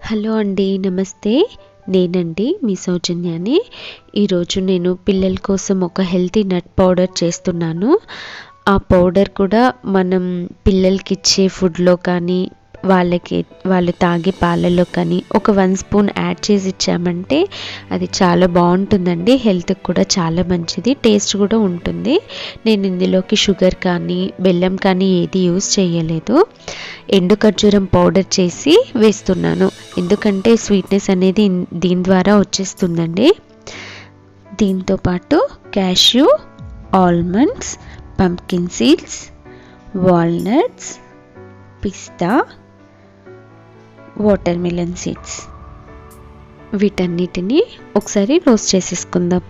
Hello అండి, నమస్తే. నేనండి మీ సౌజన్యాని. ఈరోజు నేను పిల్లల కోసం ఒక హెల్తీ నట్ పౌడర్ చేస్తున్నాను. ఆ పౌడర్ కూడా మనం పిల్లలకి ఇచ్చే ఫుడ్లో కానీ వాళ్ళు తాగే పాలల్లో కానీ ఒక 1 స్పూన్ యాడ్ చేసి ఇచ్చామంటే అది చాలా బాగుంటుందండి. హెల్త్కి కూడా చాలా మంచిది, టేస్ట్ కూడా ఉంటుంది. నేను ఇందులోకి షుగర్ కానీ బెల్లం కానీ ఏది యూస్ చేయలేదు. ఎండు ఖర్జూరం పౌడర్ చేసి వేస్తున్నాను, ఎందుకంటే స్వీట్నెస్ అనేది దీని ద్వారా వచ్చేస్తుందండి. దీంతోపాటు cashew, almonds, pumpkin seeds, walnuts, పిస్తా, వాటర్ మిలన్ సీడ్స్ వీటన్నిటిని ఒకసారి రోస్ట్ చేసేసుకుందాం.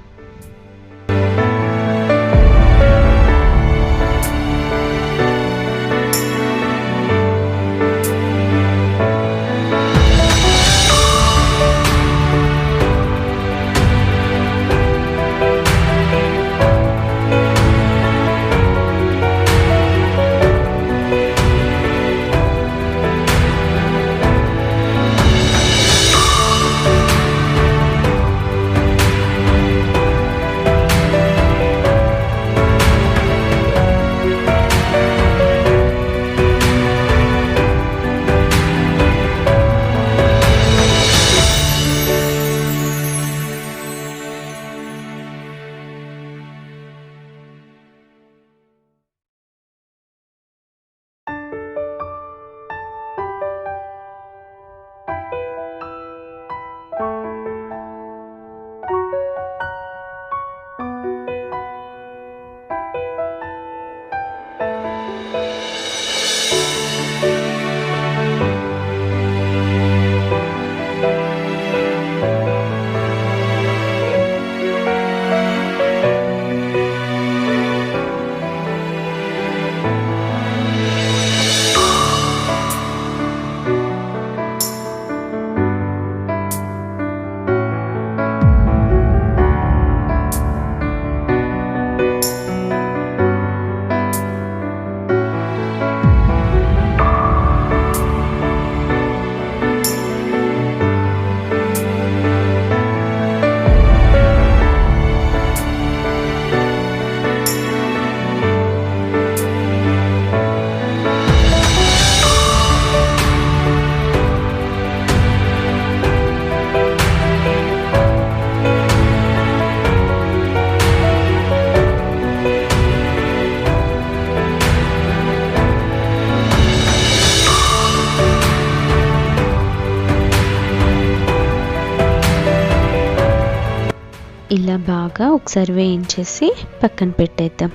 ఇలా బాగా ఒకసారి వేయించేసి పక్కన పెట్టేద్దాం.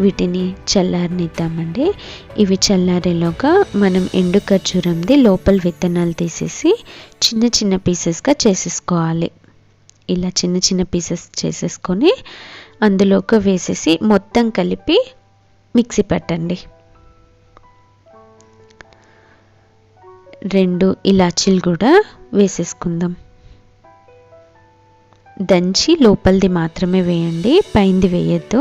వీటిని చల్లారనిద్దామండి. ఇవి చల్లారేలోగా మనం ఎండు ఖర్జూరంది లోపల విత్తనాలు తీసేసి చిన్న చిన్న పీసెస్గా చేసేసుకోవాలి. ఇలా చిన్న చిన్న పీసెస్ చేసేసుకొని అందులోకి వేసేసి మొత్తం కలిపి మిక్సీ పట్టండి. 2 ఇలాచీలు కూడా వేసేసుకుందాం. దంచి లోపలిది మాత్రమే వేయండి, పైంది వేయద్దు.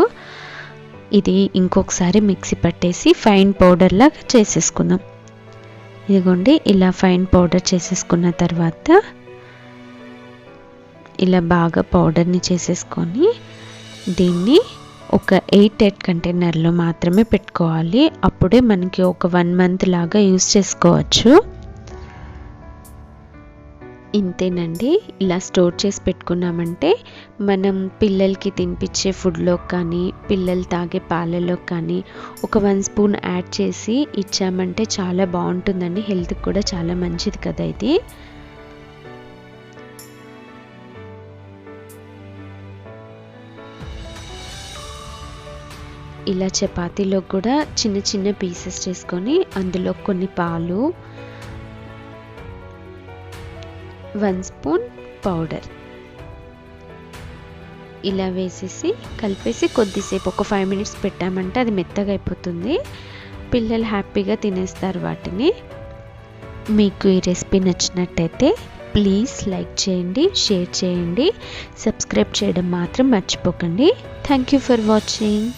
ఇది ఇంకొకసారి మిక్సీ పట్టేసి ఫైన్ పౌడర్ లాగా చేసేసుకుందాం. ఇదిగోండి, ఇలా ఫైన్ పౌడర్ చేసేసుకున్న తర్వాత ఇలా బాగా పౌడర్ని చేసేసుకొని దీన్ని ఒక 8 కంటైనర్లో మాత్రమే పెట్టుకోవాలి. అప్పుడే మనకి ఒక 1 మంత్ లాగా యూస్ చేసుకోవచ్చు. ఇంతేనండి. ఇలా స్టోర్ చేసి పెట్టుకున్నామంటే మనం పిల్లలకి తినిపించే ఫుడ్లో కానీ పిల్లలు తాగే పాలలో కానీ ఒక 1 స్పూన్ యాడ్ చేసి ఇచ్చామంటే చాలా బాగుంటుందండి. హెల్త్కి కూడా చాలా మంచిది కదా ఇది. ఇలా చపాతీలో కూడా చిన్న చిన్న పీసెస్ చేసుకొని అందులో కొన్ని పాలు, 1 స్పూన్ పౌడర్ ఇలా వేసేసి కలిపేసి కొద్దిసేపు ఒక 5 మినిట్స్ పెట్టామంటే అది మెత్తగా అయిపోతుంది. పిల్లలు హ్యాపీగా తినేస్తారు వాటిని. మీకు ఈ రెసిపీ నచ్చినట్టయితే ప్లీజ్ లైక్ చేయండి, షేర్ చేయండి, సబ్స్క్రైబ్ చేయడం మాత్రం మర్చిపోకండి. Thank you for watching.